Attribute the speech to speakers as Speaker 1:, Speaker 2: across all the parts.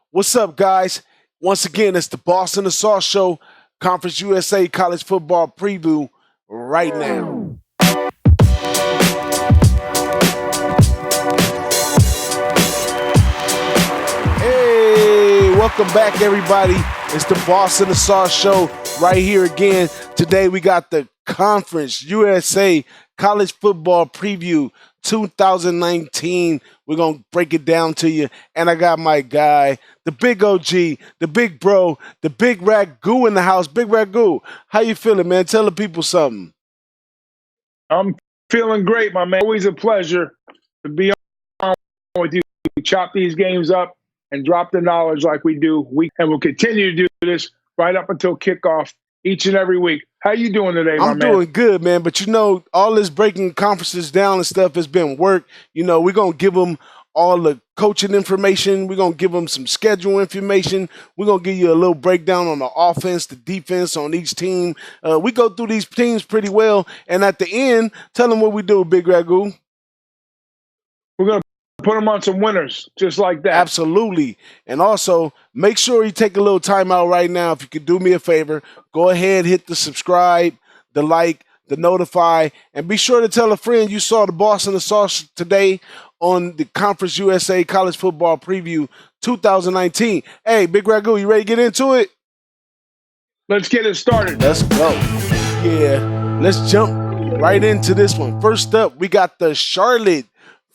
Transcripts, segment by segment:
Speaker 1: What's up, guys? Once again, it's the Boss and the Sauce Show, Conference USA College Football Preview right now. Hey, welcome back, everybody. It's the Boss and the Sauce Show right here again. Today, we got the Conference USA College Football Preview 2019. We're going to break it down to you. And I got my guy, the big OG, the big bro, the BigRagoo in the house. BigRagoo, how you feeling, man? Tell the people something.
Speaker 2: I'm feeling great, my man. Always a pleasure to be on with you. We chop these games up and drop the knowledge like we do. And we'll continue to do this right up until kickoff each and every week. How you doing today, my man?
Speaker 1: I'm doing good, man. But, you know, all this breaking conferences down and stuff has been work. You know, we're going to give them all the coaching information. We're going to give them some schedule information. We're going to give you a little breakdown on the offense, the defense on each team. We go through these teams pretty well. And at the end, tell them what we do, BigRagoo.
Speaker 2: We're going to put them on some winners, just like that.
Speaker 1: Absolutely. And also, make sure you take a little time out right now. If you could do me a favor, go ahead, hit the subscribe, the like, the notify, and be sure to tell a friend you saw the Boss and the Sauce today on the Conference USA College Football Preview 2019. Hey, BigRagoo, you ready to get into it?
Speaker 2: Let's get it started.
Speaker 1: Let's go. Yeah, let's jump right into this one. First up, we got the Charlotte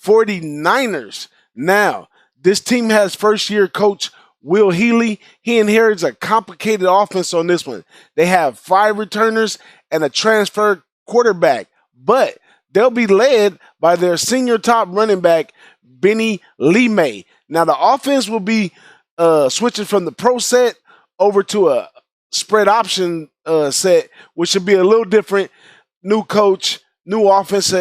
Speaker 1: 49ers. Now, this team has first-year coach Will Healy. He inherits a complicated offense on this one. They have 5 returners and a transfer quarterback, but they'll be led by their senior top running back, Benny Lemay. Now, the offense will be switching from the pro set over to a spread option set, which should be a little different. New coach, new offense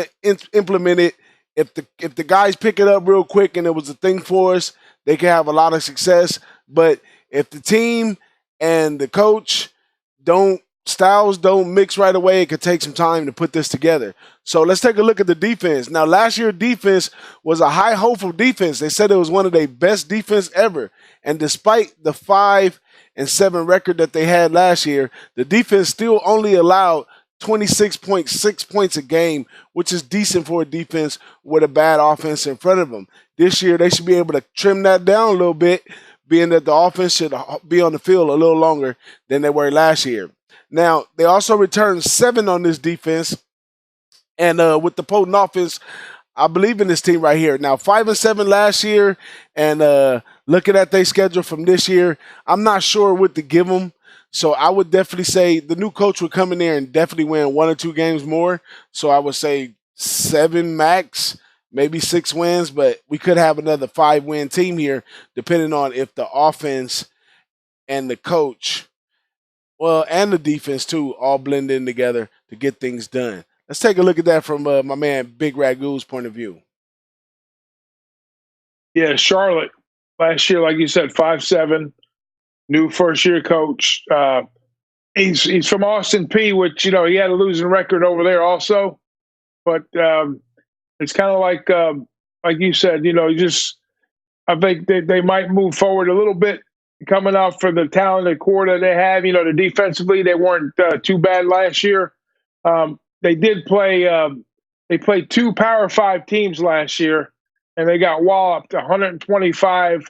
Speaker 1: implemented. If the guys pick it up real quick and it was a thing for us, they can have a lot of success. But if the team and the coach styles don't mix right away, it could take some time to put this together. So let's take a look at the defense. Now, last year's defense was a high hopeful defense. They said it was one of their best defense ever. And despite the 5-7 record that they had last year, the defense still only allowed 26.6 points a game, which is decent for a defense with a bad offense in front of them. This year, they should be able to trim that down a little bit, being that the offense should be on the field a little longer than they were last year. Now, they also returned 7 on this defense, and with the potent offense, I believe in this team right here. Now, 5-7 last year, and looking at their schedule from this year, I'm not sure what to give them. So I would definitely say the new coach would come in there and definitely win 1 or 2 games more. So I would say 7 max, maybe 6 wins, but we could have another 5-win team here, depending on if the offense and the coach, well, and the defense too, all blend in together to get things done. Let's take a look at that from my man BigRagoo's point of view.
Speaker 2: Yeah, Charlotte last year, like you said, 5-7. New first-year coach. He's from Austin Peay, which, you know, he had a losing record over there also. But it's kind of like you said, you know, I think they might move forward a little bit coming out for the talented core that they have. You know, the defensively, they weren't too bad last year. They did play they played 2 Power 5 teams last year, and they got walloped 125-21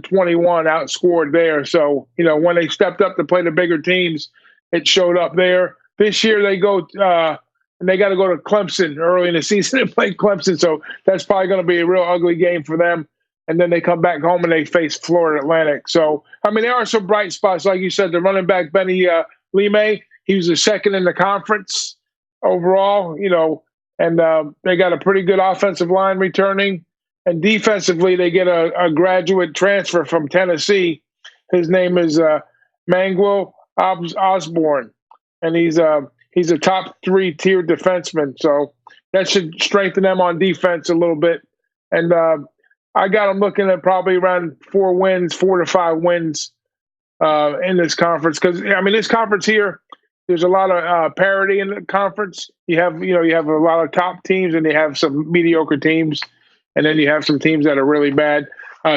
Speaker 2: outscored there. So, you know, when they stepped up to play the bigger teams, it showed up there. This year they go and they got to go to Clemson early in the season and play Clemson. So that's probably going to be a real ugly game for them. And then they come back home and they face Florida Atlantic. So, I mean, there are some bright spots. Like you said, the running back, Benny Lemay, he was the second in the conference overall, you know, and they got a pretty good offensive line returning. And defensively, they get a graduate transfer from Tennessee. His name is Manguel Osborne, and he's a top 3-tier defenseman. So that should strengthen them on defense a little bit. And I got them looking at probably around 4 to 5 wins in this conference. Because, I mean, this conference here, there's a lot of parity in the conference. You have a lot of top teams, and you have some mediocre teams. And then you have some teams that are really bad.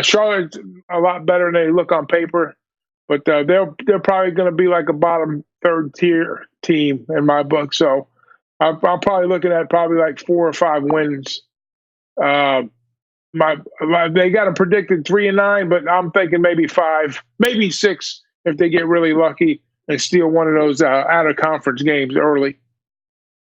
Speaker 2: Charlotte's a lot better than they look on paper, but they're probably going to be like a bottom third tier team in my book. So I'm probably looking at probably like 4 or 5 wins. Uh, they got a predicted 3-9, but I'm thinking maybe 5, maybe 6 if they get really lucky and steal one of those out of conference games early.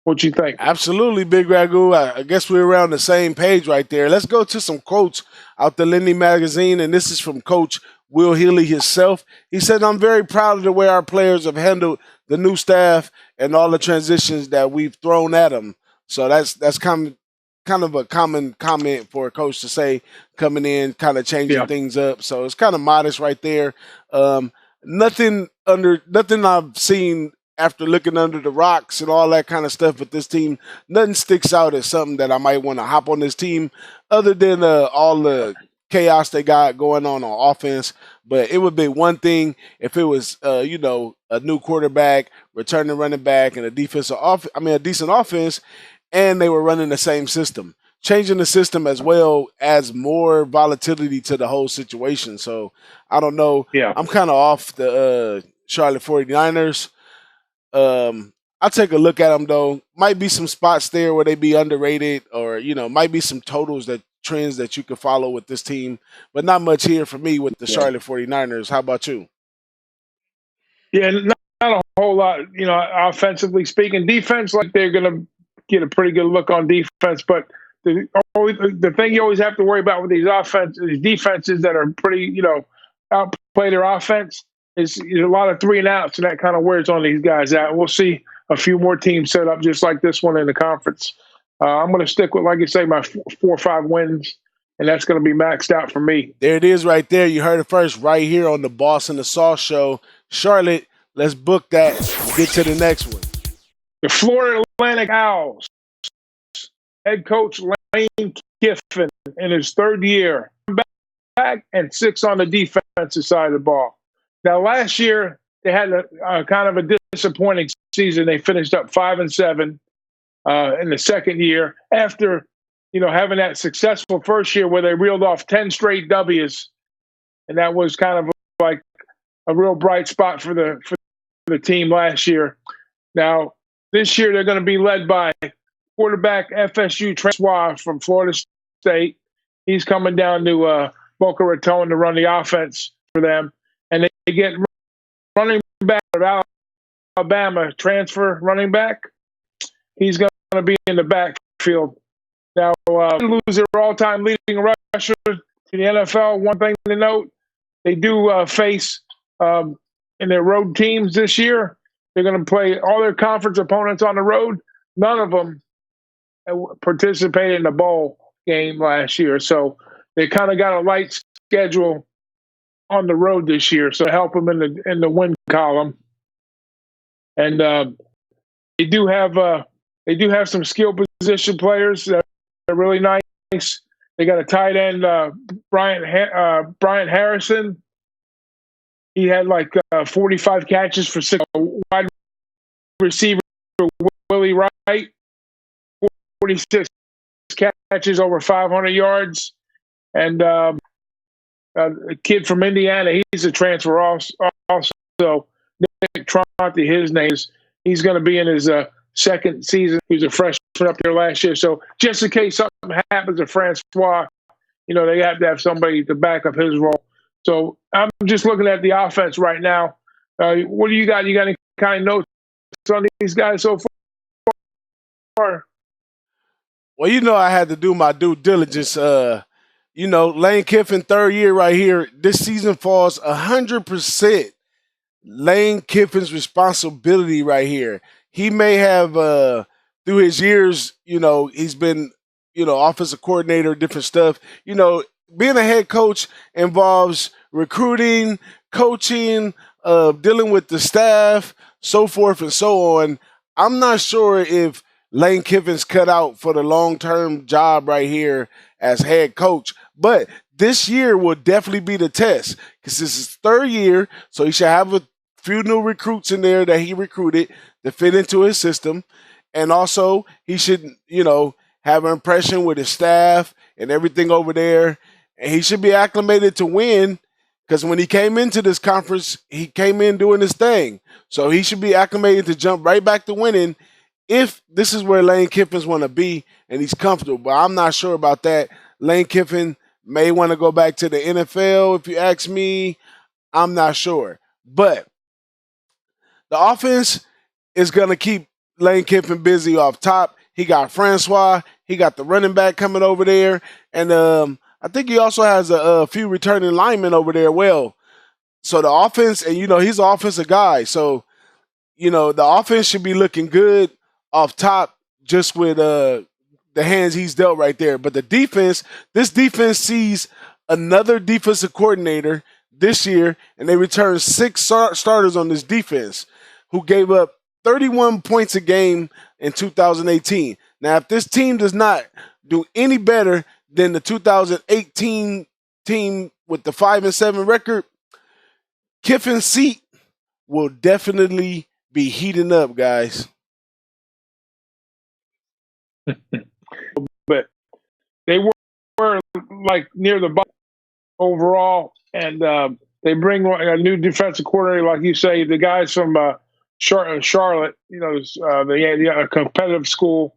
Speaker 2: What you think?
Speaker 1: Absolutely, BigRagoo. I guess we're around the same page right there. Let's go to some quotes out the Lindy magazine, and this is from Coach Will Healy himself. He said, "I'm very proud of the way our players have handled the new staff and all the transitions that we've thrown at them." So that's kind of a common comment for a coach to say, coming in, kind of changing things up. So it's kind of modest right there. Nothing I've seen after looking under the rocks and all that kind of stuff with this team, nothing sticks out as something that I might want to hop on this team other than all the chaos they got going on offense. But it would be one thing if it was, a new quarterback, returning running back, and a decent offense, and they were running the same system. Changing the system as well adds more volatility to the whole situation. So I don't know.
Speaker 2: Yeah.
Speaker 1: I'm kind of off the Charlotte 49ers. I'll take a look at them, though. Might be some spots there where they be underrated, or might be some trends that you could follow with this team, but not much here for me with the Charlotte 49ers. How about you?
Speaker 2: Yeah, not a whole lot, offensively speaking. Defense, like they're going to get a pretty good look on defense, but the thing you always have to worry about with these defenses that are pretty, outplay their offense is a lot of 3 and outs, and that kind of wears on these guys out. We'll see a few more teams set up just like this one in the conference. I'm going to stick with, like you say, my 4 or 5 wins, and that's going to be maxed out for me.
Speaker 1: There it is right there. You heard it first right here on the Boss and the Sauce Show. Charlotte, let's book that and get to the next one.
Speaker 2: The Florida Atlantic Owls. Head coach Lane Kiffin in his 3rd year. Back and 6 on the defensive side of the ball. Now, last year, they had a kind of a disappointing season. They finished up 5-7 in the 2nd year after, having that successful first year where they reeled off 10 straight W's. And that was kind of like a real bright spot for the team last year. Now, this year, they're going to be led by quarterback FSU transfer from Florida State. He's coming down to Boca Raton to run the offense for them. And they get running back of Alabama, transfer running back. He's going to be in the backfield. Now, lose their all-time leading rusher to the NFL. One thing to note, they do face in their road teams this year. They're going to play all their conference opponents on the road. None of them participated in the bowl game last year. So they kind of got a light schedule on the road this year, so help them in the win column. And they do have some skill position players that are really nice. They got a tight end, Bryant Harrison. He had like 45 catches for 6. Wide receiver Willie Wright, 46 catches over 500 yards, and a kid from Indiana, he's a transfer also. Nick Tronte, his name is. He's going to be in his 2nd season. He was a freshman up there last year. So just in case something happens to Francois, they have to have somebody to back up his role. So I'm just looking at the offense right now. What do you got? You got any kind of notes on these guys so far?
Speaker 1: Well, I had to do my due diligence. Lane Kiffin, 3rd year right here. This season falls 100% Lane Kiffin's responsibility right here. He may have, through his years, he's been, offensive coordinator, different stuff. Being a head coach involves recruiting, coaching, dealing with the staff, so forth and so on. I'm not sure if Lane Kiffin's cut out for the long-term job right here as head coach. But this year will definitely be the test because this is his 3rd year, so he should have a few new recruits in there that he recruited to fit into his system. And also, he should, have an impression with his staff and everything over there. and he should be acclimated to win. Because when he came into this conference, he came in doing his thing. So he should be acclimated to jump right back to winning if this is where Lane Kiffin's want to be and he's comfortable. But I'm not sure about that. Lane Kiffin may want to go back to the NFL, if you ask me. I'm not sure. But the offense is going to keep Lane Kiffin busy off top. He got Francois. He got the running back coming over there. And I think he also has a few returning linemen over there. Well, so the offense, and he's an offensive guy. So, the offense should be looking good off top just with the hands he's dealt right there. But this defense sees another defensive coordinator this year, and they returned 6 starters on this defense who gave up 31 points a game in 2018. Now, if this team does not do any better than the 2018 team with the 5-7 record, Kiffin's seat will definitely be heating up, guys.
Speaker 2: But they were like near the bottom overall, and they bring a new defensive coordinator, like you say. The guys from Charlotte, the competitive school,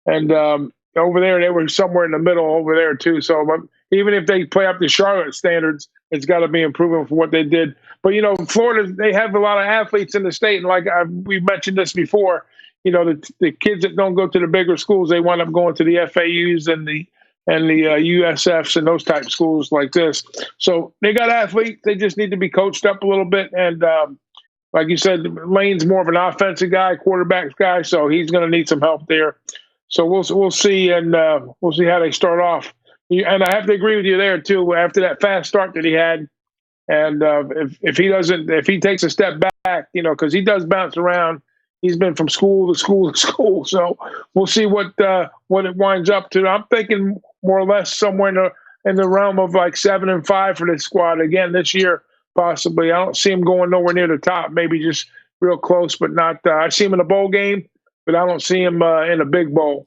Speaker 2: and over there they were somewhere in the middle over there too. So even if they play up to Charlotte standards, it's got to be improving from what they did. But Florida, they have a lot of athletes in the state, and like we've mentioned this before. The kids that don't go to the bigger schools, they wind up going to the FAUs and the USFs and those type schools like this. So they got athletes. They just need to be coached up a little bit. And like you said, Lane's more of an offensive guy, quarterbacks guy, so he's going to need some help there. So we'll see, and we'll see how they start off. And I have to agree with you there too. After that fast start that he had, and if he takes a step back, because he does bounce around. He's been from school to school to school. So we'll see what it winds up to. I'm thinking more or less somewhere in the realm of like 7-5 for this squad again this year, possibly. I don't see him going nowhere near the top. Maybe just real close, but not. I see him in a bowl game, but I don't see him in a big bowl.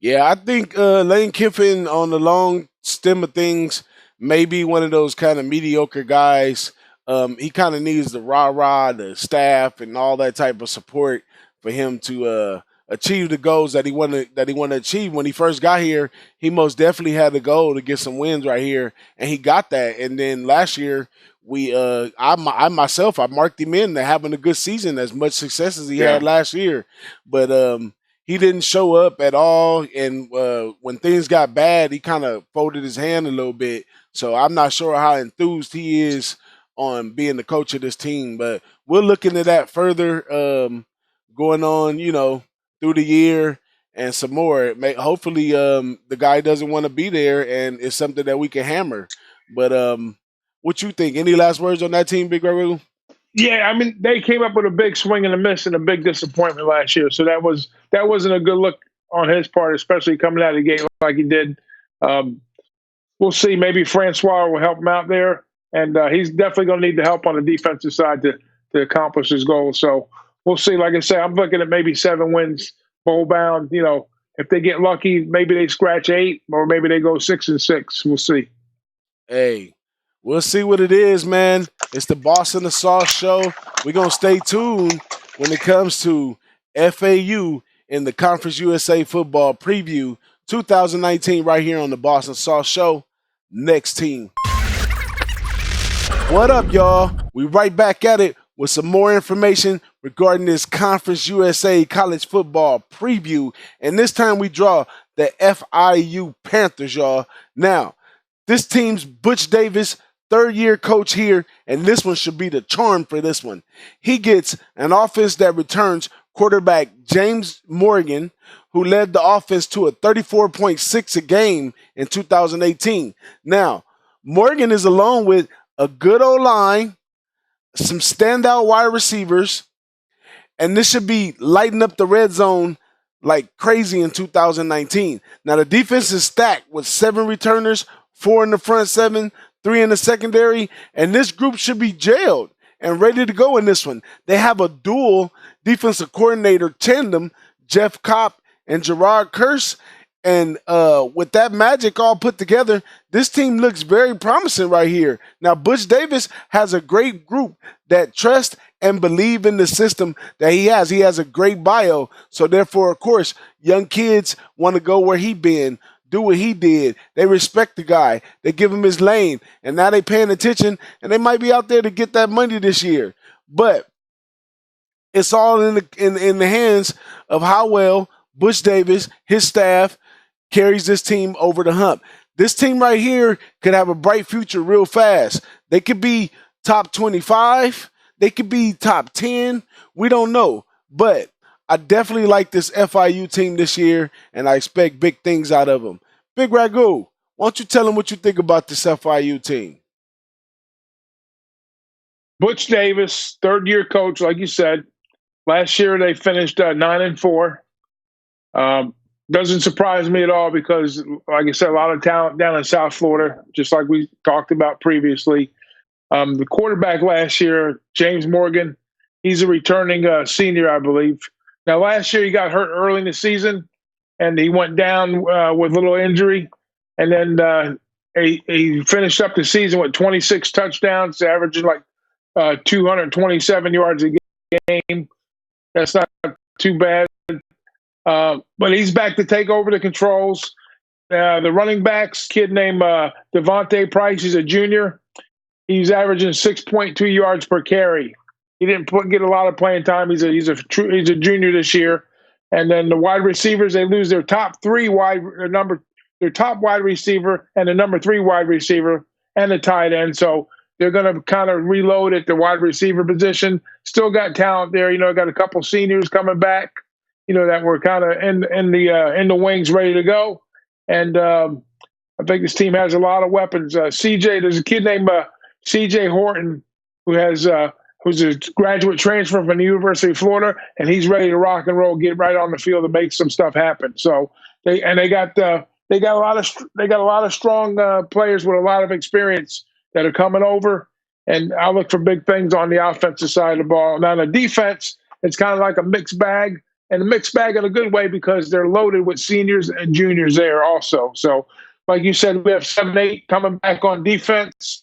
Speaker 1: Yeah, I think Lane Kiffin on the long stem of things may be one of those kind of mediocre guys. He kind of needs the rah-rah, the staff, and all that type of support for him to achieve the goals that he wanted to achieve. When he first got here, he most definitely had the goal to get some wins right here, and he got that. And then last year, I marked him in to having a good season, as much success as he had last year. But he didn't show up at all, and when things got bad, he kind of folded his hand a little bit. So I'm not sure how enthused he is on being the coach of this team, but we'll look into that further going on, through the year and some more. Hopefully the guy doesn't want to be there and it's something that we can hammer. But what you think? Any last words on that team, BigRagoo?
Speaker 2: Yeah, I mean, they came up with a big swing and a miss and a big disappointment last year. So that wasn't a good look on his part, especially coming out of the gate like he did. We'll see. Maybe Francois will help him out there. And he's definitely going to need the help on the defensive side to accomplish his goals. So we'll see. Like I said, I'm looking at maybe 7 wins, bowl bound. If they get lucky, maybe they scratch 8, or maybe they go 6-6. We'll see.
Speaker 1: Hey, we'll see what it is, man. It's the Boss and the Sauce show. We're going to stay tuned when it comes to FAU in the Conference USA Football Preview 2019 right here on the Boss and Sauce show. Next team. What up, y'all? We right back at it with some more information regarding this Conference USA college football preview. And this time we draw the FIU Panthers, y'all. Now, this team's Butch Davis, third-year coach here, and this one should be the charm for this one. He gets an offense that returns quarterback James Morgan, who led the offense to a 34.6 a game in 2018. Now, Morgan is along with a good O-line, some standout wide receivers, and this should be lighting up the red zone like crazy in 2019. Now, the defense is stacked with 7 returners, 4 in the front 7, 3 in the secondary, and this group should be jailed and ready to go in this one. They have a dual defensive coordinator tandem, Jeff Kopp and Gerard Curse, And with that magic all put together, this team looks very promising right here. Now, Butch Davis has a great group that trust and believe in the system that he has. He has a great bio. So therefore, of course, young kids want to go where he been, do what he did. They respect the guy. They give him his lane. And now they paying attention, and they might be out there to get that money this year. But it's all in the hands of how well Butch Davis, his staff, carries this team over the hump. This team right here could have a bright future real fast. They could be top 25. They could be top 10. We don't know. But I definitely like this FIU team this year, and I expect big things out of them. BigRagoo, why don't you tell them what you think about this FIU team?
Speaker 2: Butch Davis, third-year coach, like you said. Last year they finished 9-4. Doesn't surprise me at all because, like I said, a lot of talent down in South Florida, just like we talked about previously. The quarterback last year, James Morgan, he's a returning senior, I believe. Now, last year he got hurt early in the season, and he went down with a little injury. And then he finished up the season with 26 touchdowns, averaging like 227 yards a game. That's not too bad. But he's back to take over the controls. The running backs, kid named Devontae Price, he's a junior. He's averaging 6.2 yards per carry. He didn't get a lot of playing time. He's a junior this year. And then the wide receivers, they lose their top their top wide receiver and the number 3 wide receiver and the tight end. So they're going to kind of reload at the wide receiver position. Still got talent there. Got a couple seniors coming back. That were kind of in the wings, ready to go. And I think this team has a lot of weapons. there's a kid named CJ Horton who's a graduate transfer from the University of Florida, and he's ready to rock and roll, get right on the field and make some stuff happen. So they got a lot of strong players with a lot of experience that are coming over, and I look for big things on the offensive side of the ball. Now the defense, it's kind of like a mixed bag. And a mixed bag in a good way because they're loaded with seniors and juniors there also. So, like you said, we have 7-8 coming back on defense.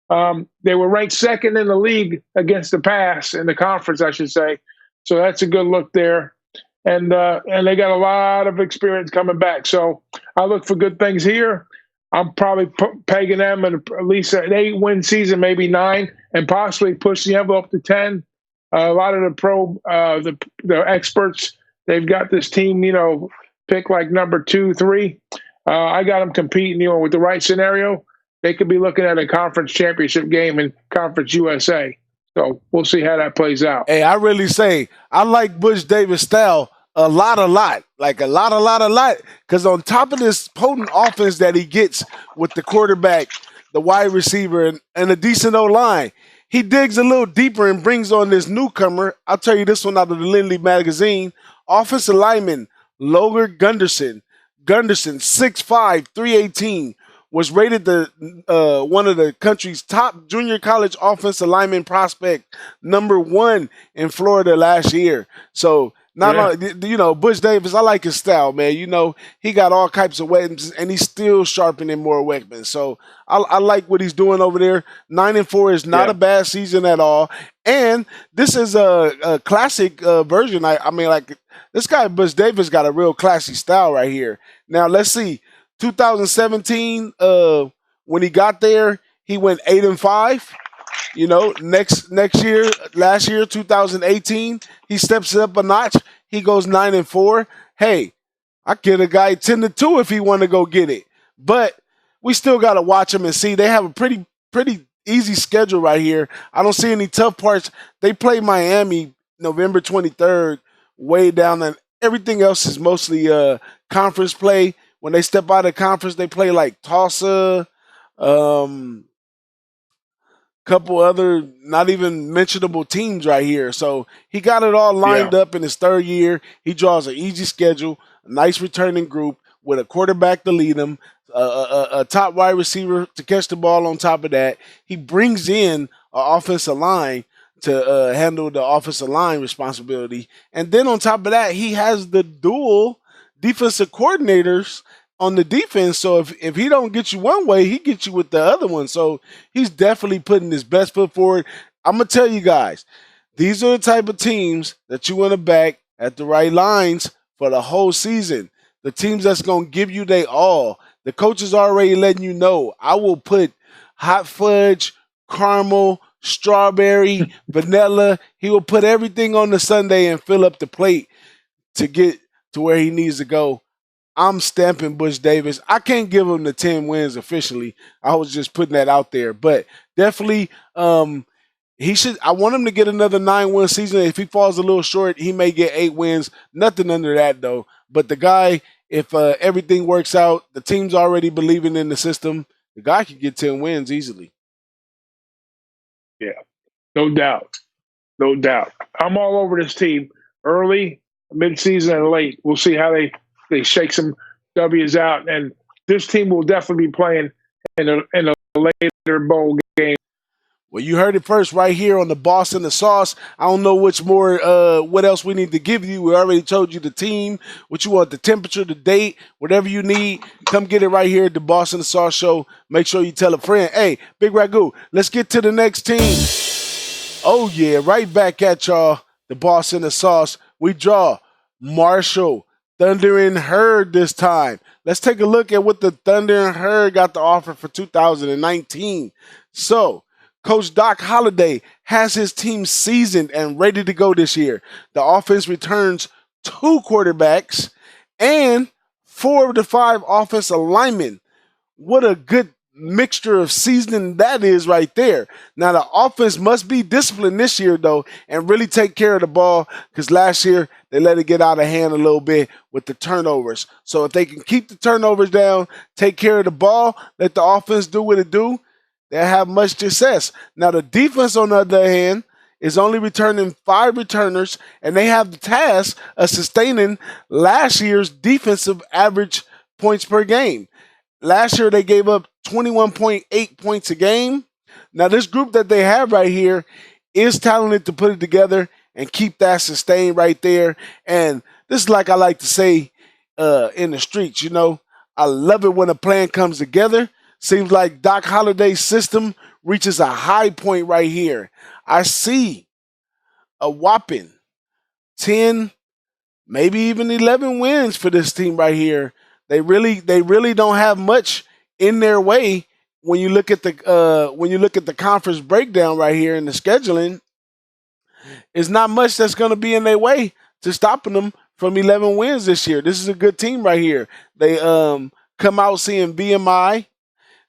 Speaker 2: They were ranked second in the league against the pass in the conference, I should say. So that's a good look there. And they got a lot of experience coming back. So I look for good things here. I'm probably pegging them at least an 8-win season, maybe 9, and possibly push the envelope to 10. A lot of the experts, they've got this team, pick like number 2, 3. I got them competing, with the right scenario. They could be looking at a conference championship game in Conference USA. So we'll see how that plays out.
Speaker 1: Hey, I really say I like Butch Davis' style a lot. Like a lot. Because on top of this potent offense that he gets with the quarterback, the wide receiver, and a decent O-line, he digs a little deeper and brings on this newcomer. I'll tell you this one out of the Lindley magazine. Offensive lineman Logan Gunderson. 6'5", 318, was rated one of the country's top junior college offensive lineman prospect, number 1 in Florida last year. So Butch Davis, I like his style, man. He got all types of weapons, and he's still sharpening more weapons. So I like what he's doing over there. 9-4 is not a bad season at all. And this is a classic version. I mean, like, this guy, Butch Davis, got a real classy style right here. Now, let's see. 2017, when he got there, he went 8-5. Last year, 2018, he steps it up a notch. He goes 9-4. Hey, I get a guy 10-2 if he want to go get it. But we still got to watch him and see. They have a pretty easy schedule right here. I don't see any tough parts. They play Miami November 23rd, way down, and everything else is mostly conference play. When they step out of conference, they play like Tulsa, couple other not even mentionable teams right here. So he got it all lined up in his third year. He draws an easy schedule, a nice returning group with a quarterback to lead him, a top wide receiver to catch the ball on top of that. He brings in an offensive line to handle the offensive line responsibility. And then on top of that, he has the dual defensive coordinators on the defense. So if he don't get you one way, he gets you with the other one. So he's definitely putting his best foot forward. I'm gonna tell you guys, these are the type of teams that you want to back at the right lines for the whole season. The teams that's gonna give you they all. The coach is already letting you know. I will put hot fudge, caramel, strawberry, vanilla. He will put everything on the sundae and fill up the plate to get to where he needs to go. I'm stamping Bush Davis. I can't give him the 10 wins officially. I was just putting that out there. But definitely, he should. I want him to get another 9-win season. If he falls a little short, he may get 8 wins. Nothing under that, though. But the guy, if everything works out, the team's already believing in the system, the guy can get 10 wins easily.
Speaker 2: Yeah, no doubt. No doubt. I'm all over this team early, mid-season, and late. We'll see how they shake some W's out. And this team will definitely be playing in a later bowl game.
Speaker 1: Well, you heard it first right here on the Boss and the Sauce. I don't know what else we need to give you. We already told you the team, what you want, the temperature, the date, whatever you need. Come get it right here at the Boss and the Sauce show. Make sure you tell a friend. Hey, BigRagoo, let's get to the next team. Oh, yeah, right back at y'all, the Boss and the Sauce. We draw Marshall, Thunder and Herd this time. Let's take a look at what the Thunder and Herd got to offer for 2019. So, Coach Doc Holliday has his team seasoned and ready to go this year. The offense returns 2 quarterbacks and 4 of the 5 offensive linemen. What a good mixture of seasoning that is right there. Now, the offense must be disciplined this year, though, and really take care of the ball, because last year they let it get out of hand a little bit with the turnovers. So if they can keep the turnovers down, take care of the ball, let the offense do what it do, they'll have much success. Now, the defense, on the other hand, is only returning 5 returners, and they have the task of sustaining last year's defensive average points per game. Last year, they gave up 21.8 points a game. Now, this group that they have right here is talented to put it together and keep that sustained right there. And this is like I like to say in the streets, I love it when a plan comes together. Seems like Doc Holliday's system reaches a high point right here. I see a whopping 10, maybe even 11 wins for this team right here. They really don't have much in their way when you look at the conference breakdown right here in the scheduling. It's not much that's going to be in their way to stopping them from 11 wins this year. This is a good team right here. They come out seeing VMI.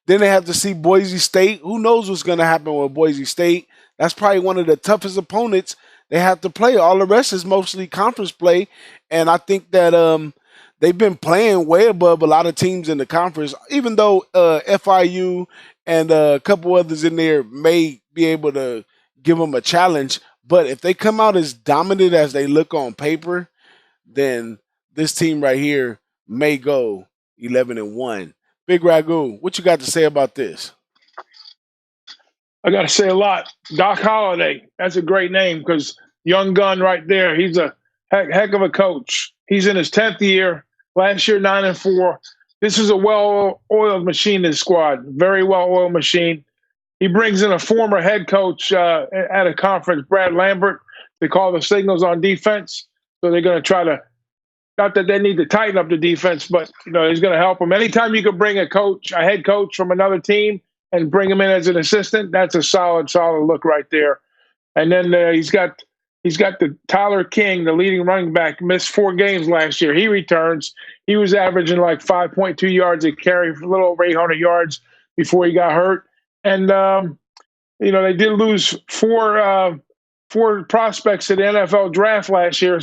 Speaker 1: Then they have to see Boise State. Who knows what's going to happen with Boise State? That's probably one of the toughest opponents they have to play. All the rest is mostly conference play. And I think that they've been playing way above a lot of teams in the conference, even though FIU and a couple others in there may be able to give them a challenge. But if they come out as dominant as they look on paper, then this team right here may go 11-1. BigRagoo, what you got to say about this?
Speaker 2: I got to say a lot. Doc Holliday, that's a great name, because young gun right there. He's a heck of a coach. He's in his 10th year. Last year, 9-4. This is a well-oiled machine, this squad. Very well-oiled machine. He brings in a former head coach at a conference, Brad Lambert. They call the signals on defense. So they're going to try to, not that they need to tighten up the defense, but he's going to help them. Anytime you can bring a head coach from another team and bring him in as an assistant, that's a solid look right there. And then he's got the Tyler King, the leading running back, missed 4 games last year. He returns. He was averaging like 5.2 yards a carry, for a little over 800 yards before he got hurt. And they did lose 4 prospects at the NFL draft last year.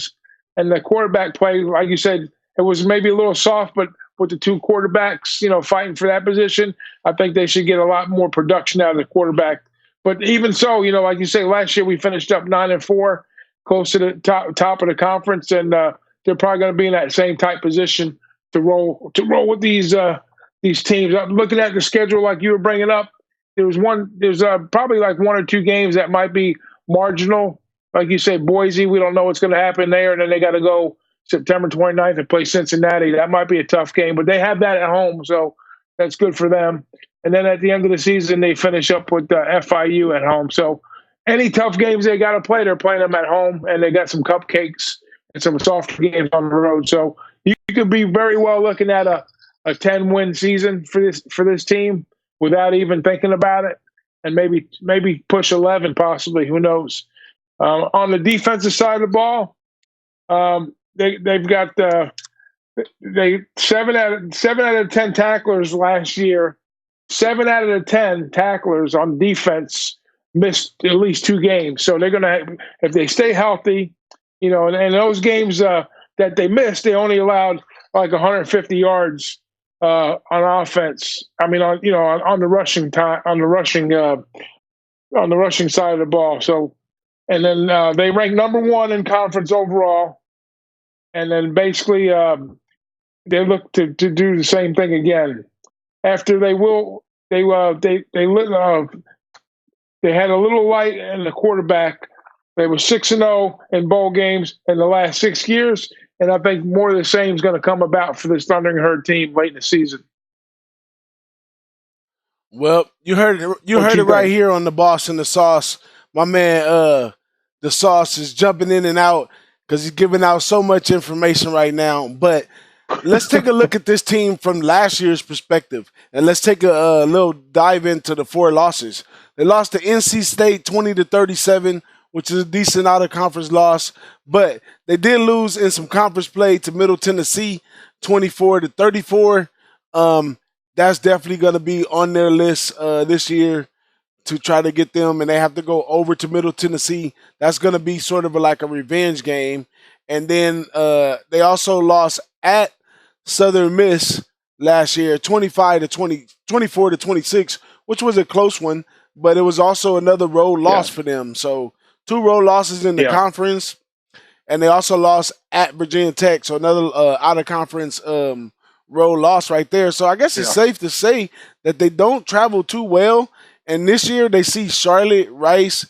Speaker 2: And the quarterback play, like you said, it was maybe a little soft, but with the 2 quarterbacks, fighting for that position, I think they should get a lot more production out of the quarterback. But even so, like you say, last year we finished up 9-4, close to the top of the conference, and they're probably going to be in that same type position to roll with these teams. I'm looking at the schedule like you were bringing up. There's probably like 1 or 2 games that might be marginal. Like you said, Boise, we don't know what's going to happen there. And then they got to go September 29th and play Cincinnati. That might be a tough game, but they have that at home, so that's good for them. And then at the end of the season, they finish up with FIU at home. So any tough games they got to play, they're playing them at home, and they got some cupcakes and some softer games on the road. So you could be very well looking at a 10-win season for this team without even thinking about it, and maybe push 11 possibly. Who knows? On the defensive side of the ball, they've got seven out of 10 tacklers last year. 7 out of the 10 tacklers on defense missed at least 2 games. So they're gonna, if they stay healthy, and those games that they missed, they only allowed like 150 yards on offense. I mean, on the rushing time, on the rushing side of the ball. So, and then they rank number 1 in conference overall. And then basically they look to do the same thing again. After they had a little light in the quarterback. They were 6-0 in bowl games in the last 6 years, and I think more of the same is going to come about for this Thundering Herd team late in the season.
Speaker 1: Well, you heard it right here on the Boss and the Sauce. My man, the Sauce is jumping in and out because he's giving out so much information right now. But let's take a look at this team from last year's perspective, and let's take a little dive into the 4 losses. They lost to NC State 20-37, which is a decent out-of-conference loss, but they did lose in some conference play to Middle Tennessee 24-34. That's definitely going to be on their list this year to try to get them, and they have to go over to Middle Tennessee. That's going to be sort of like a revenge game. And then they also lost at Southern Miss last year, 24-26, which was a close one, but it was also another road loss for them. So 2 road losses in the conference, and they also lost at Virginia Tech, so another out-of-conference road loss right there. So I guess it's safe to say that they don't travel too well. And this year they see Charlotte, Rice.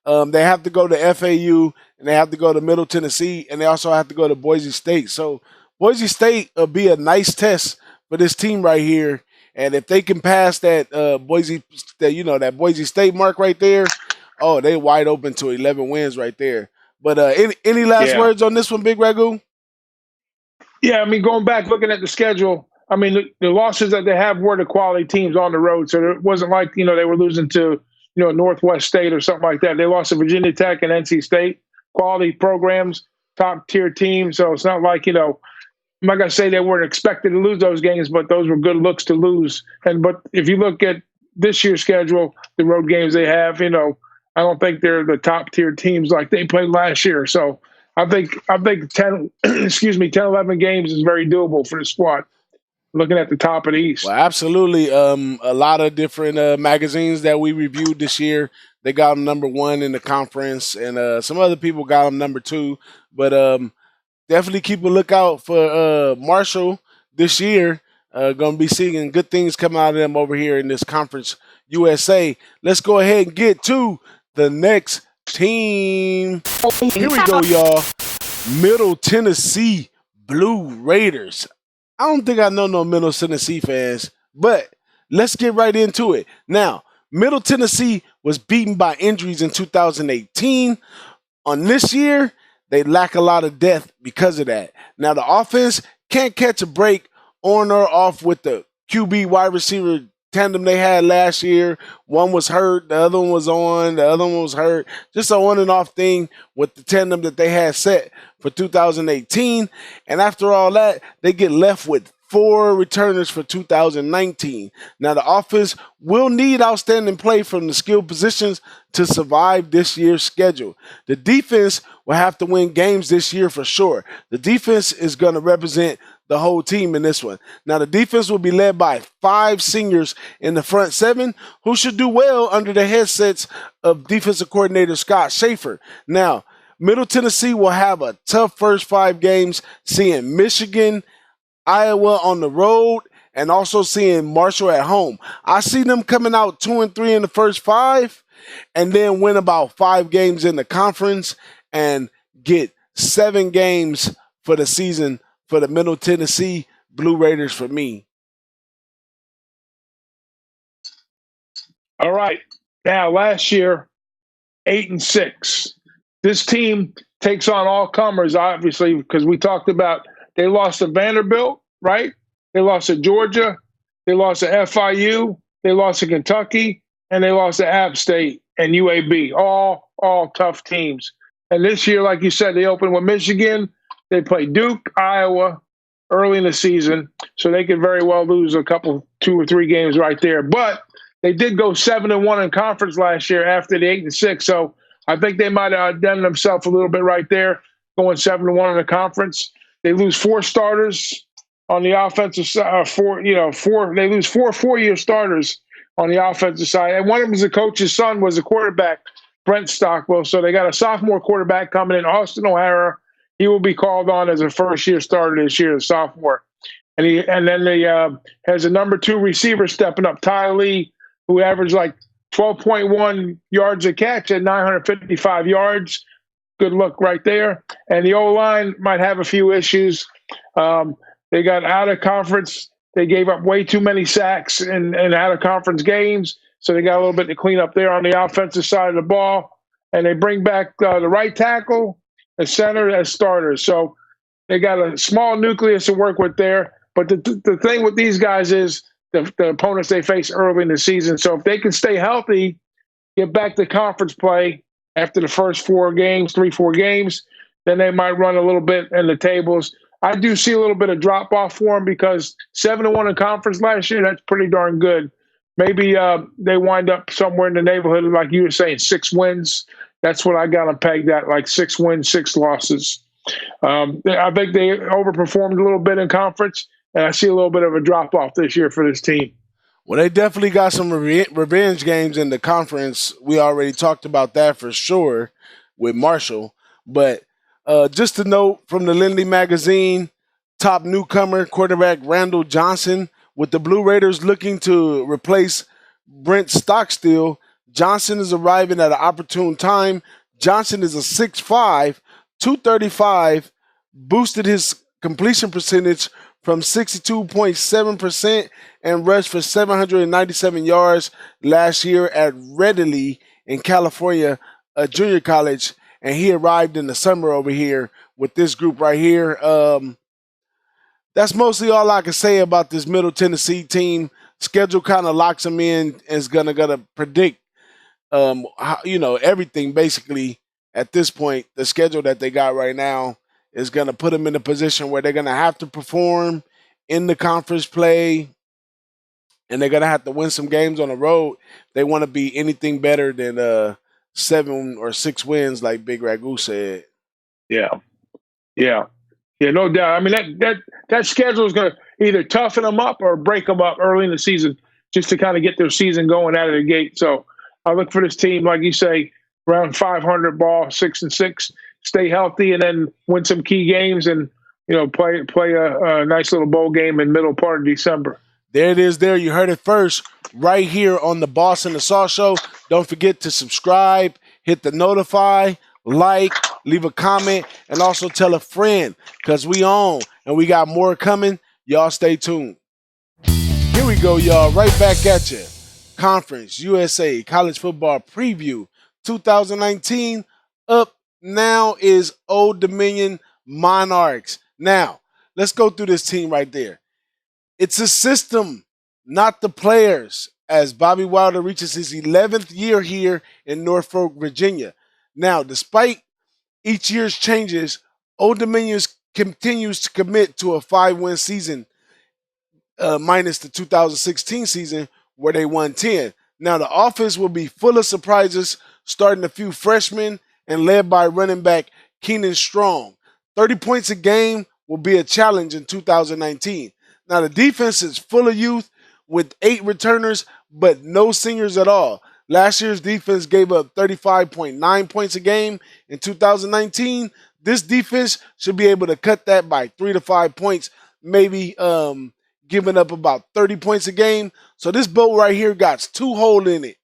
Speaker 1: They have to go to FAU, and they have to go to Middle Tennessee, and they also have to go to Boise State. So Boise State will be a nice test for this team right here. And if they can pass that Boise State mark right there, oh, they wide open to 11 wins right there. But any last words on this one, BigRagoo?
Speaker 2: Yeah, I mean, going back, looking at the schedule, I mean, the losses that they have were to quality teams on the road. So it wasn't like, they were losing to, Northwest State or something like that. They lost to Virginia Tech and NC State, quality programs, top tier teams. So it's not like, I'm not going to say they weren't expected to lose those games, but those were good looks to lose. But if you look at this year's schedule, the road games they have, I don't think they're the top tier teams like they played last year. So I think 10, 11 games is very doable for the squad. Looking at the top of the East.
Speaker 1: Well, absolutely. A lot of different magazines that we reviewed this year, they got them number 1 in the conference, and some other people got them number 2. But definitely keep a lookout for Marshall this year. Going to be seeing good things come out of them over here in this Conference USA. Let's go ahead and get to the next team. Here we go, y'all. Middle Tennessee Blue Raiders. I don't think I know no Middle Tennessee fans, but let's get right into it. Now, Middle Tennessee was beaten by injuries in 2018. On this year, they lack a lot of depth because of that. Now, the offense can't catch a break on or off with the QB wide receiver tandem they had last year. One was hurt, the other one was on, the other one was hurt. Just a on and off thing with the tandem that they had set for 2018. And after all that, they get left with 4 returners for 2019. Now, the offense will need outstanding play from the skill positions to survive this year's schedule. The defense will have to win games this year for sure. The defense is going to represent the whole team in this one. Now, the defense will be led by 5 seniors in the front 7 who should do well under the headsets of defensive coordinator Scott Schaefer. Now, Middle Tennessee will have a tough first 5 games, seeing Michigan, Iowa on the road, and also seeing Marshall at home. I see them coming out 2-3 in the first 5, and then win about 5 games in the conference and get 7 games for the season for the Middle Tennessee Blue Raiders for me.
Speaker 2: All right. Now, last year, 8-6. This team takes on all comers, obviously, because we talked about they lost to Vanderbilt, right? They lost to Georgia. They lost to FIU. They lost to Kentucky. And they lost to App State and UAB. All tough teams. And this year, like you said, they opened with Michigan. They played Duke, Iowa early in the season. So they could very well lose a couple, 2 or 3 games right there. But they did go 7-1 in conference last year after the 8-6. So I think they might have done themselves a little bit right there, going 7-1 in the conference. They lose 4 starters on the offensive side. They lose 4 4-year starters on the offensive side, and one of them is the coach's son was a quarterback, Brent Stockwell. So they got a sophomore quarterback coming in, Austin O'Hara. He will be called on as a first-year starter this year, a sophomore. And then they has a number 2 receiver stepping up, Ty Lee, who averaged like 12.1 yards a catch at 955 yards. Good look right there. And the O-line might have a few issues. They got out of conference. They gave up way too many sacks in out-of-conference games, so they got a little bit to clean up there on the offensive side of the ball. And they bring back the right tackle, the center as starters. So they got a small nucleus to work with there. But the thing with these guys is the opponents they face early in the season. So if they can stay healthy, get back to conference play after the first 4 games, 3-4 games, then they might run a little bit in the tables. I do see a little bit of drop off for them because 7-1 in conference last year, that's pretty darn good. Maybe they wind up somewhere in the neighborhood of, like you were saying, 6 wins. That's what I got them pegged at, like 6 wins, 6 losses. I think they overperformed a little bit in conference, and I see a little bit of a drop off this year for this team.
Speaker 1: Well, they definitely got some revenge games in the conference. We already talked about that for sure with Marshall. But just to note from the Lindley magazine, top newcomer quarterback Randall Johnson with the Blue Raiders looking to replace Brent Stockstill. Johnson is arriving at an opportune time. Johnson is a 6'5", 235, boosted his completion percentage from 62.7% and rushed for 797 yards last year at Readily in California, a junior college, and he arrived in the summer over here with this group right here. That's mostly all I can say about this Middle Tennessee team. Schedule kind of locks them in, is gonna predict, everything basically at this point. The schedule that they got right now is going to put them in a position where they're going to have to perform in the conference play, and they're going to have to win some games on the road. They want to be anything better than 7 or 6 wins, like BigRagoo said.
Speaker 2: Yeah, no doubt. I mean, that schedule is going to either toughen them up or break them up early in the season, just to kind of get their season going out of the gate. So I look for this team, like you say, around 500 ball, 6-6. Stay healthy, and then win some key games, and play a nice little bowl game in middle part of December.
Speaker 1: There it is. There you heard it first, right here on the Boss and the Sauce Show. Don't forget to subscribe, hit the notify, like, leave a comment, and also tell a friend, because we on and we got more coming. Y'all stay tuned. Here we go, y'all. Right back at you. Conference USA College Football Preview 2019 up. Now is Old Dominion Monarchs. Now, let's go through this team right there. It's a system, not the players, as Bobby Wilder reaches his 11th year here in Norfolk, Virginia. Now, despite each year's changes, Old Dominion continues to commit to a 5-win season, minus the 2016 season where they won 10. Now, the offense will be full of surprises, starting a few freshmen and led by running back Keenan Strong. 30 points a game will be a challenge in 2019. Now, the defense is full of youth with 8 returners, but no seniors at all. Last year's defense gave up 35.9 points a game. In 2019, this defense should be able to cut that by 3 to 5 points, maybe giving up about 30 points a game. So this boat right here got 2 holes in it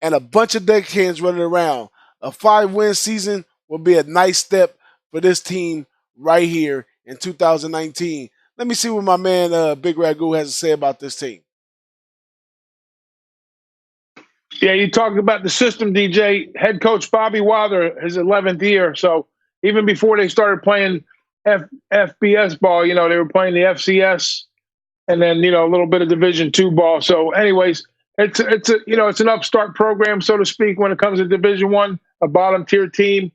Speaker 1: and a bunch of deckhands running around. A 5-win season will be a nice step for this team right here in 2019. Let me see what my man BigRagoo has to say about this team.
Speaker 2: Yeah, you talked about the system, DJ. Head coach Bobby Wilder, his 11th year. So even before they started playing FBS ball, they were playing the FCS and then a little bit of Division II ball. So, anyways, it's an upstart program, so to speak, when it comes to Division I, a bottom tier team,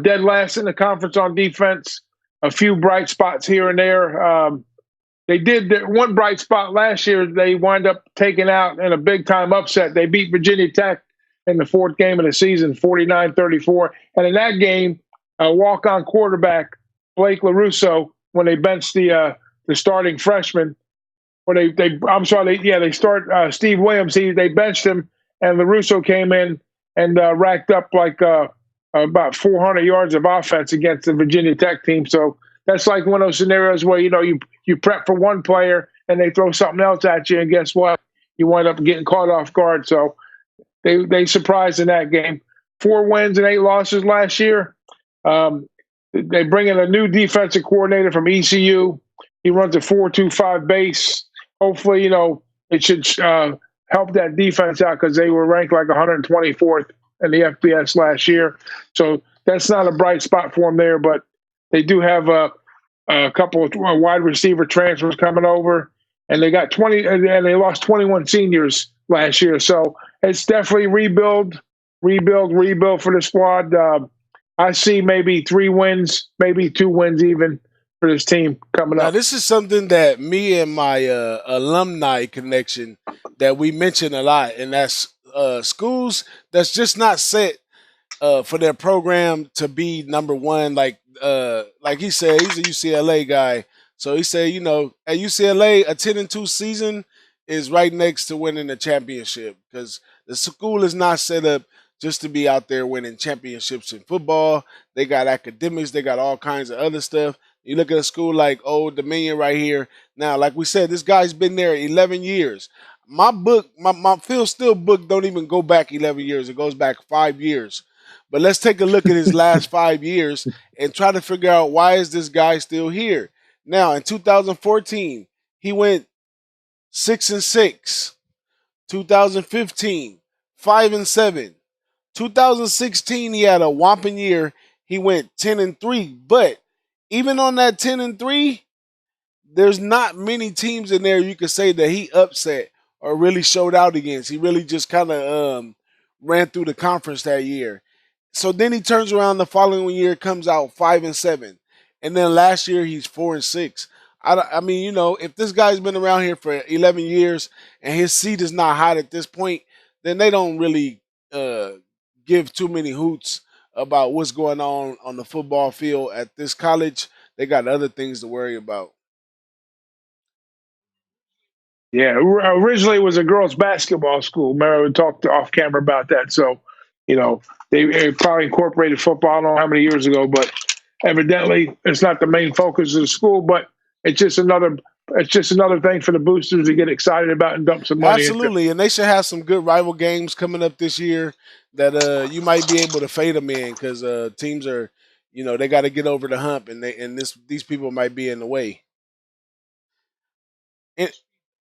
Speaker 2: dead last in the conference on defense. A few bright spots here and there. They did one bright spot last year. They wind up taking out in a big time upset. They beat Virginia Tech in the fourth game of the season, 49-34. And in that game, a walk-on quarterback, Blake LaRusso, when they benched the starting freshman, or they start Steve Williams. They benched him, and LaRusso came in and racked up like about 400 yards of offense against the Virginia Tech team. So that's like one of those scenarios where you prep for one player and they throw something else at you, and guess what? You wind up getting caught off guard. So they surprised in that game. 4 wins and 8 losses last year. They bring in a new defensive coordinator from ECU. He runs a 4-2-5 base. Hopefully, it should help that defense out because they were ranked like 124th in the FBS last year. So that's not a bright spot for them there, but they do have a couple of wide receiver transfers coming over, and they got 20, and they lost 21 seniors last year. So it's definitely rebuild for the squad. I see maybe 3 wins, maybe 2 wins even for this team coming up.
Speaker 1: Now, this is something that me and my alumni connection that we mention a lot, and that's schools that's just not set for their program to be number one. Like he said, he's a UCLA guy, so he said, at UCLA, a 10-2 season is right next to winning a championship because the school is not set up just to be out there winning championships in football. They got academics, they got all kinds of other stuff. You look at a school like Old Dominion right here. Now, like we said, this guy's been there 11 years. My book, my Phil Steele book don't even go back 11 years. It goes back 5 years. But let's take a look at his last 5 years and try to figure out why is this guy still here. Now, in 2014, he went 6-6. 2015, 5-7. 2016, he had a whopping year. He went 10-3. But even on that 10-3, there's not many teams in there you could say that he upset or really showed out against. He really just kind of ran through the conference that year. So then he turns around the following year, comes out 5-7, and then last year he's 4-6. I mean, if this guy's been around here for 11 years and his seat is not hot at this point, then they don't really give too many hoots about what's going on the football field at this college. They got other things to worry about.
Speaker 2: Yeah, originally it was a girls' basketball school. Remember, we talked off camera about that. So, they probably incorporated football. I don't know how many years ago, but evidently it's not the main focus of the school. But it's just another thing for the boosters to get excited about and dump some money
Speaker 1: Absolutely,
Speaker 2: into.
Speaker 1: and they should have some good rival games coming up this year that you might be able to fade them in because teams are, they got to get over the hump, and these people might be in the way.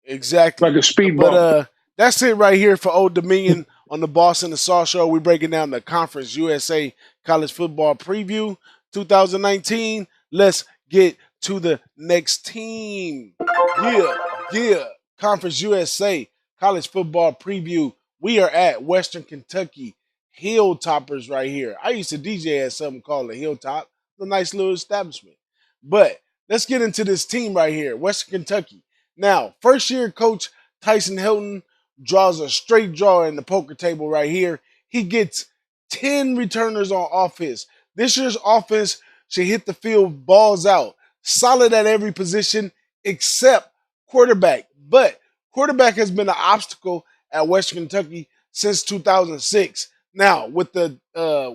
Speaker 1: Exactly.
Speaker 2: Like a speed bump.
Speaker 1: But that's it right here for Old Dominion on the Boss and the Saw Show. We're breaking down the Conference USA College Football Preview 2019. Let's get to the next team. Yeah. Conference USA College Football Preview. We are at Western Kentucky Hilltoppers right here. I used to DJ at something called a Hilltop. It's a nice little establishment. But let's get into this team right here, Western Kentucky. Now, first-year coach Tyson Hilton draws a straight draw in the poker table right here. He gets 10 returners on offense. This year's offense should hit the field balls out. Solid at every position except quarterback. But quarterback has been an obstacle at Western Kentucky since 2006. Now, with the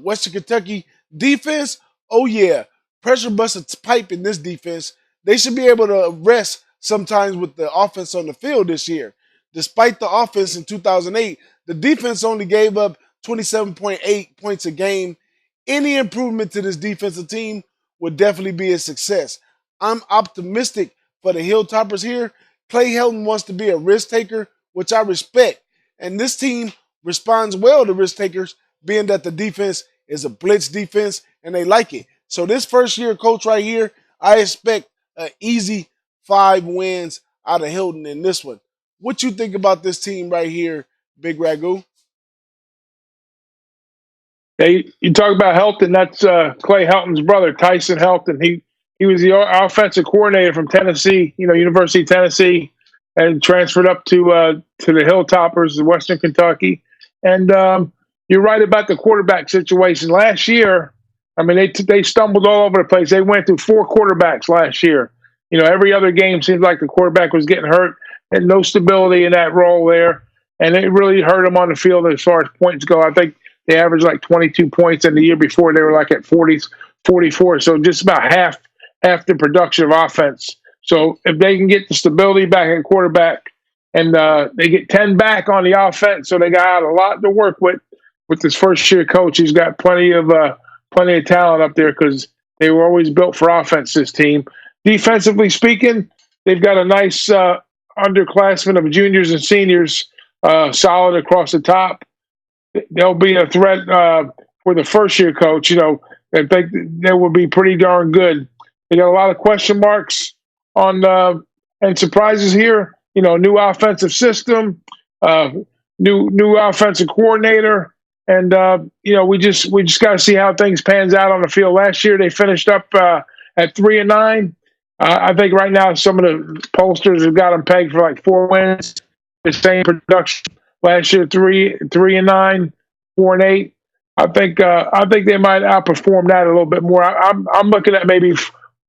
Speaker 1: Western Kentucky defense, oh yeah, pressure busts a pipe in this defense. They should be able to rest sometimes with the offense on the field this year. Despite the offense in 2008, the defense only gave up 27.8 points a game. Any improvement to this defensive team would definitely be a success. I'm optimistic for the Hilltoppers here. Clay Helton wants to be a risk taker, which I respect. And this team responds well to risk takers, being that the defense is a blitz defense and they like it. So this first year coach right here, I expect an easy 5 wins out of Hilton in this one. What you think about this team right here, BigRagoo?
Speaker 2: Hey, you talk about Helton. That's Clay Helton's brother, Tyson Helton. He was the offensive coordinator from Tennessee, University of Tennessee, and transferred up to the Hilltoppers, Western Kentucky. And you're right about the quarterback situation. Last year, I mean, they stumbled all over the place. They went through 4 quarterbacks last year. Every other game seemed like the quarterback was getting hurt, and no stability in that role there. And it really hurt them on the field as far as points go. I think they averaged like 22 points, and the year before they were like at 44. So just about half the production of offense. So if they can get the stability back at quarterback, and they get 10 back on the offense, so they got a lot to work with this first year coach. He's got plenty of talent up there because they were always built for offense. This team, defensively speaking, they've got a nice underclassmen of juniors and seniors, solid across the top. They'll be a threat for the first year coach. I think they will be pretty darn good. They got a lot of question marks on and surprises here. New offensive system, new offensive coordinator, and we just got to see how things pans out on the field. Last year they finished up at 3-9. I think right now some of the pollsters have got them pegged for like 4 wins. The same production last year, 3-9, 4-8. I think they might outperform that a little bit more. I'm looking at maybe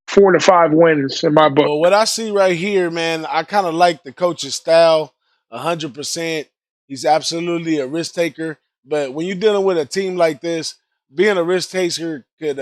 Speaker 2: 4 to 5 wins in my book.
Speaker 1: Well, what I see right here, man, I kind of like the coach's style 100%. He's absolutely a risk taker. But when you're dealing with a team like this, being a risk taker could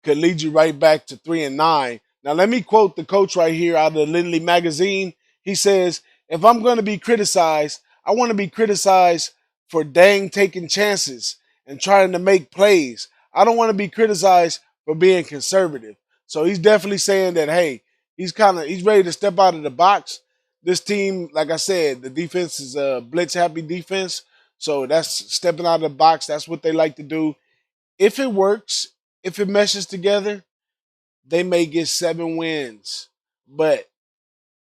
Speaker 1: lead you right back to 3-9. Now, let me quote the coach right here out of Lindley magazine. He says, if I'm going to be criticized, I want to be criticized for dang taking chances and trying to make plays. I don't want to be criticized for being conservative. So he's definitely saying that, hey, he's ready to step out of the box. This team, like I said, the defense is a blitz-happy defense. So that's stepping out of the box. That's what they like to do. If it works, if it meshes together, they may get 7 wins. But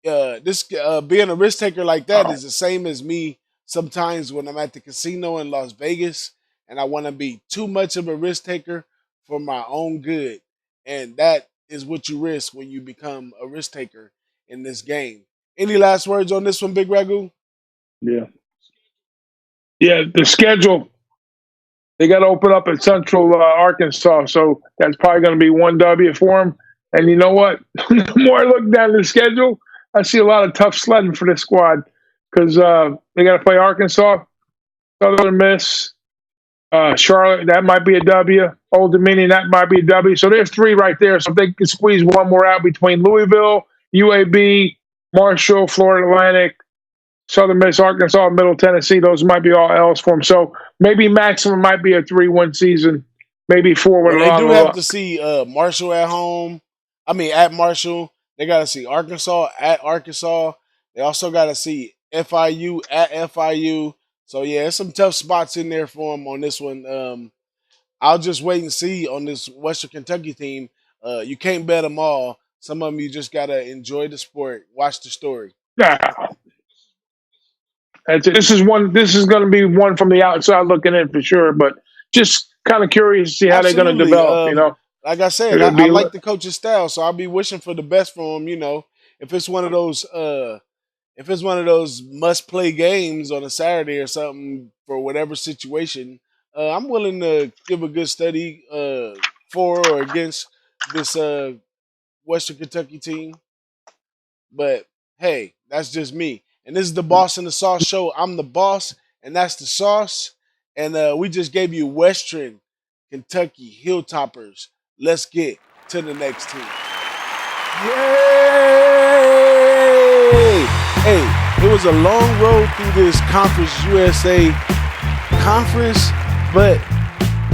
Speaker 1: this being a risk taker like that is the same as me sometimes when I'm at the casino in Las Vegas and I want to be too much of a risk taker for my own good. And that is what you risk when you become a risk taker in this game. Any last words on this one, BigRagoo?
Speaker 2: Yeah. Yeah, the schedule, they got to open up at Central Arkansas, so that's probably going to be 1 W for them. And you know what? The more I look down the schedule, I see a lot of tough sledding for this squad because they got to play Arkansas, Southern Miss, Charlotte. That might be a W. Old Dominion, that might be a W. So there's 3 right there. So if they can squeeze one more out between Louisville, UAB, Marshall, Florida Atlantic, Southern Miss, Arkansas, Middle Tennessee, those might be all L's for them. So maybe maximum might be a 3-1 season, maybe 4 with a lot
Speaker 1: They
Speaker 2: of
Speaker 1: do have
Speaker 2: luck.
Speaker 1: to see Marshall at home. At Marshall. They got to see Arkansas at Arkansas. They also got to see FIU at FIU. So, yeah, there's some tough spots in there for them on this one. I'll just wait and see on this Western Kentucky team. You can't bet them all. Some of them you just got to enjoy the sport, watch the story.
Speaker 2: Yeah. This is going to be one from the outside looking in for sure, but just kind of curious to see how they're going to develop,
Speaker 1: Like I said, I like the coach's style, so I'll be wishing for the best for him, If it's one of those must play games on a Saturday or something for whatever situation, I'm willing to give a good study for or against this Western Kentucky team. But hey, that's just me. And this is the Boss and the Sauce show. I'm the boss, and that's the sauce. And we just gave you Western Kentucky Hilltoppers. Let's get to the next team. Yay! Hey, it was a long road through this Conference USA conference, but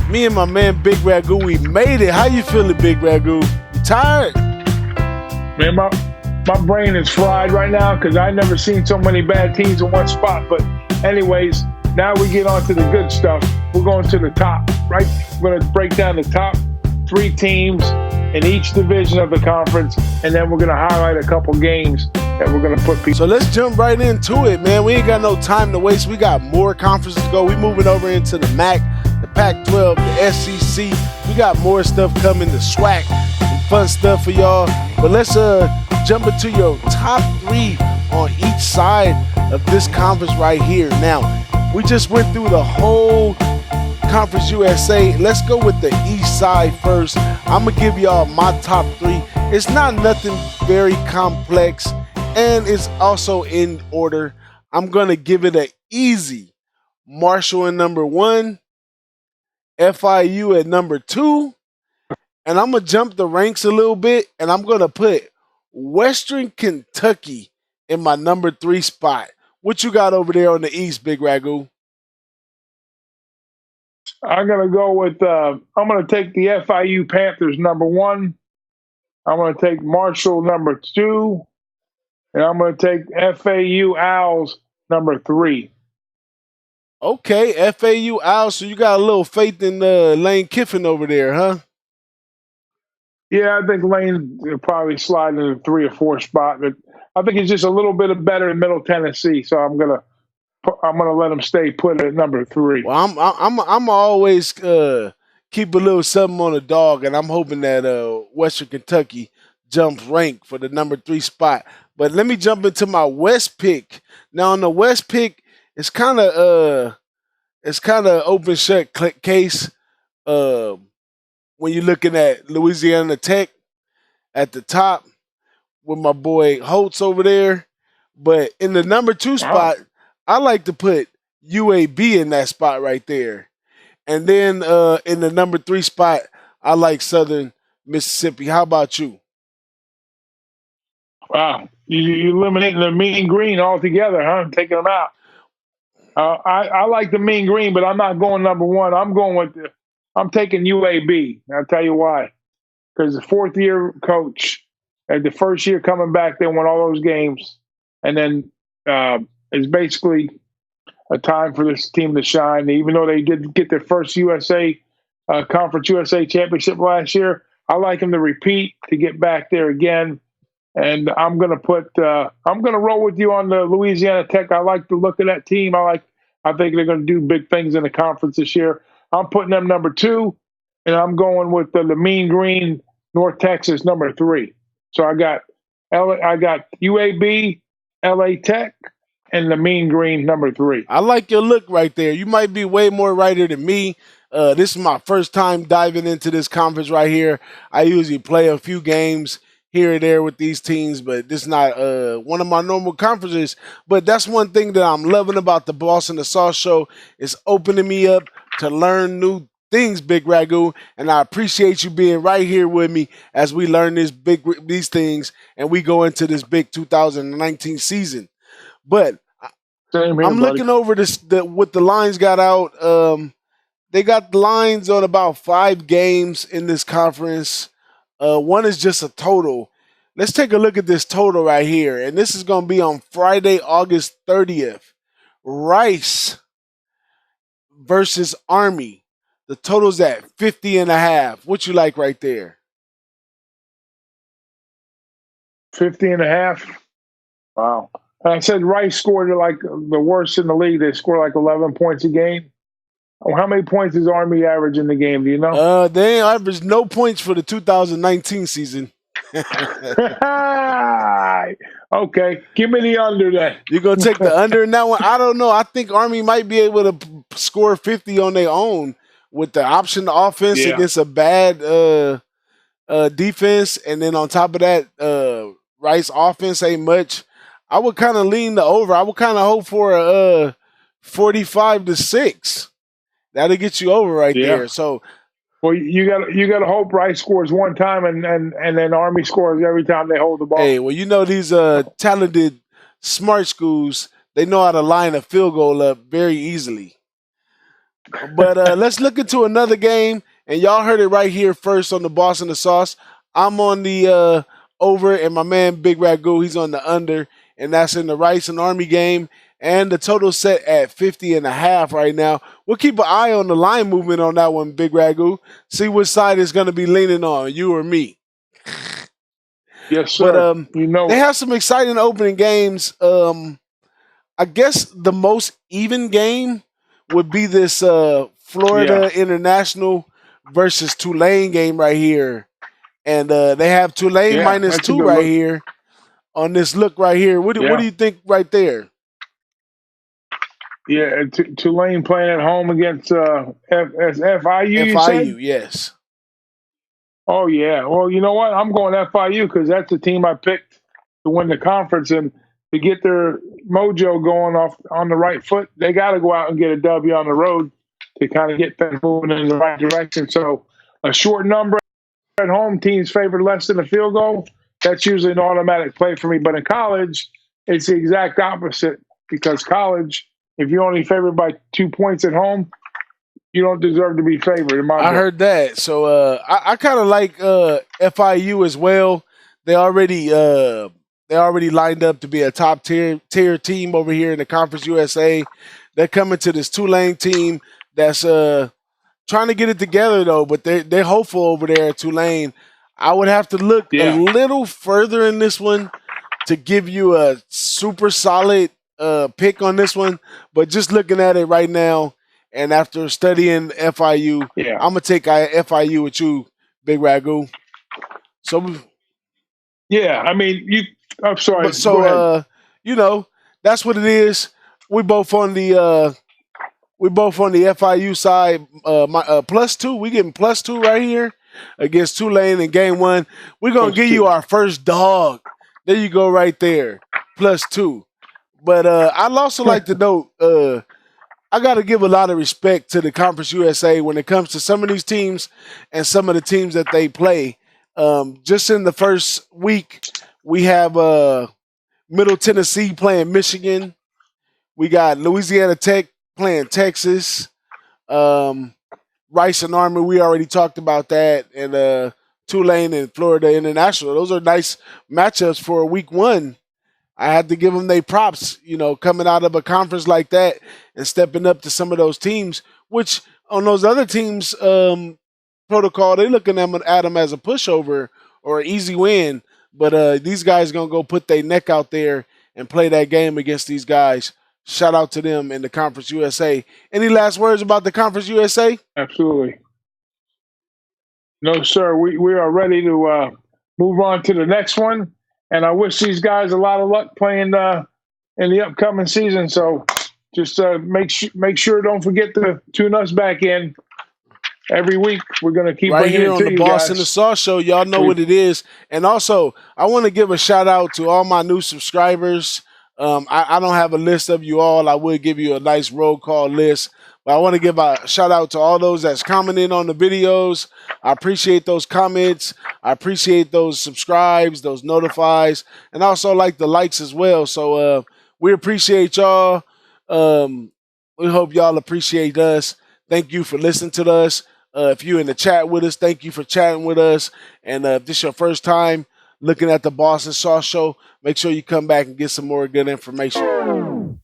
Speaker 1: me and my man BigRagoo, we made it. How you feeling, BigRagoo? You tired?
Speaker 2: Man, my brain is fried right now because I never seen so many bad teams in one spot. But anyways, now we get on to the good stuff. We're going to the top, right? We're going to break down the top 3 teams in each division of the conference, and then we're going to highlight a couple games that we're going to put people.
Speaker 1: So let's jump right into it, man. We ain't got no time to waste. We got more conferences to go. We moving over into the MAC, the Pac-12, the SEC. We got more stuff coming, the SWAC, some fun stuff for y'all. But let's jump into your top 3 on each side of this conference right here. Now, we just went through the whole Conference USA. Let's go with the east side first. I'm going to give y'all my top 3. It's not nothing very complex, and it's also in order. I'm going to give it an easy. Marshall at number 1, FIU at number 2, and I'm going to jump the ranks a little bit, and I'm going to put Western Kentucky in my number 3 spot. What you got over there on the east, BigRagoo?
Speaker 2: I'm going to go with, I'm going to take the FIU Panthers number 1. I'm going to take Marshall number 2. And I'm going to take FAU Owls number 3.
Speaker 1: Okay, FAU Owls. So you got a little faith in Lane Kiffin over there, huh?
Speaker 2: Yeah, I think Lane will probably slide in the 3 or 4 spot, but I think he's just a little bit better in Middle Tennessee. So I'm gonna let him stay put at number 3.
Speaker 1: Well, I'm always keep a little something on the dog, and I'm hoping that Western Kentucky jumps rank for the number 3 spot. But let me jump into my West pick. Now on the West pick, it's kind of open shut case. When you're looking at Louisiana Tech at the top with my boy Holtz over there, but in the number 2 spot, I like to put UAB in that spot right there. And then in the number 3 spot, I like Southern Mississippi. How about you?
Speaker 2: Wow, you eliminating the Mean Green altogether, huh? Taking them out. I like the Mean Green, but I'm not going number 1. I'm taking UAB. I'll tell you why. Because the 4th-year coach, at the first year coming back, they won all those games, and then it's basically a time for this team to shine. Even though they did get their first Conference USA championship last year, I like them to repeat to get back there again. And I'm going to roll with you on the Louisiana Tech. I like the look of that team. I think they're going to do big things in the conference this year. I'm putting them number 2, and I'm going with the Mean Green North Texas number 3. So I got UAB, LA Tech, and the Mean Green number 3.
Speaker 1: I like your look right there. You might be way more writer than me. This is my first time diving into this conference right here. I usually play a few games here and there with these teams, but this is not one of my normal conferences. But that's one thing that I'm loving about the Boss and the Sauce Show. It's opening me up to learn new things, BigRagoo, and I appreciate you being right here with me as we learn these things and we go into this big 2019 season. But I'm looking over what the lines got out. They got the lines on about 5 games in this conference. One is just a total. Let's take a look at this total right here. And this is going to be on Friday, August 30th. Rice versus Army. The total's at 50.5. What you like right there?
Speaker 2: 50.5. Wow. I said Rice scored like the worst in the league. They score like 11 points a game. How many points does Army average in the game? Do you know?
Speaker 1: They average no points for the 2019 season.
Speaker 2: Okay, give me the under then.
Speaker 1: You're going to take the under in that one? I don't know. I think Army might be able to score 50 on their own with the option offense against a bad defense. And then on top of that, Rice offense ain't much. I would kind of lean the over. I would kind of hope for a 45-6. That'll get you over right there. So,
Speaker 2: well, you got to hope Rice scores one time and then Army scores every time they hold the ball.
Speaker 1: Hey, well, you know these talented, smart schools, they know how to line a field goal up very easily. But let's look into another game, and y'all heard it right here first on the Boss and the Sauce. I'm on the over, and my man BigRagoo, he's on the under, and that's in the Rice and Army game. And the total set at 50.5 right now. We'll keep an eye on the line movement on that one, BigRagoo. See which side is going to be leaning on, you or me.
Speaker 2: Yes, sir.
Speaker 1: But they have some exciting opening games. I guess the most even game would be this Florida International versus Tulane game right here. And they have Tulane -2 right here on this look right here. What do you think right there?
Speaker 2: Yeah, Tulane playing at home against FIU.
Speaker 1: FIU, yes.
Speaker 2: Oh yeah. Well, you know what? I'm going FIU because that's the team I picked to win the conference, and to get their mojo going off on the right foot, they got to go out and get a W on the road to kind of get them moving in the right direction. So a short number at home, teams favored less than a field goal. That's usually an automatic play for me. But in college, it's the exact opposite, because college, if you're only favored by 2 points at home, you don't deserve to be favored.
Speaker 1: I heard that. So I kind of like FIU as well. They already lined up to be a top tier team over here in the Conference USA. They're coming to this Tulane team that's trying to get it together though, but they're hopeful over there at Tulane. I would have to look a little further in this one to give you a super solid pick on this one, but just looking at it right now, and after studying FIU, I'm gonna take FIU with you, BigRagoo. So,
Speaker 2: I mean, I'm sorry.
Speaker 1: So, that's what it is. We both on the FIU side. +2. We getting +2 right here against Tulane in game 1. We're gonna give you our first dog. There you go, right there, +2. But I'd also like to note, I got to give a lot of respect to the Conference USA when it comes to some of these teams and some of the teams that they play. Just in the first week, we have Middle Tennessee playing Michigan. We got Louisiana Tech playing Texas. Rice and Army, we already talked about that. And Tulane and Florida International. Those are nice matchups for week 1. I had to give them their props, coming out of a conference like that and stepping up to some of those teams, which on those other teams' protocol, they're looking at them as a pushover or an easy win. But these guys going to go put their neck out there and play that game against these guys. Shout out to them in the Conference USA. Any last words about the Conference USA?
Speaker 2: Absolutely. No, sir. We are ready to move on to the next one. And I wish these guys a lot of luck playing in the upcoming season. So just make sure, don't forget to tune us back in every week. We're going to keep
Speaker 1: right here on
Speaker 2: the
Speaker 1: Boss and the Sauce Show. Y'all know what it is. And also, I want to give a shout out to all my new subscribers. I don't have a list of you all. I would give you a nice roll call list. But I want to give a shout out to all those that's commenting on the videos. I appreciate those comments. I appreciate those subscribes, those notifies, and also like the likes as well. So we appreciate y'all. We hope y'all appreciate us. Thank you for listening to us. If you're in the chat with us, thank you for chatting with us. And if this is your first time looking at the Boss and Sauce Show, make sure you come back and get some more good information.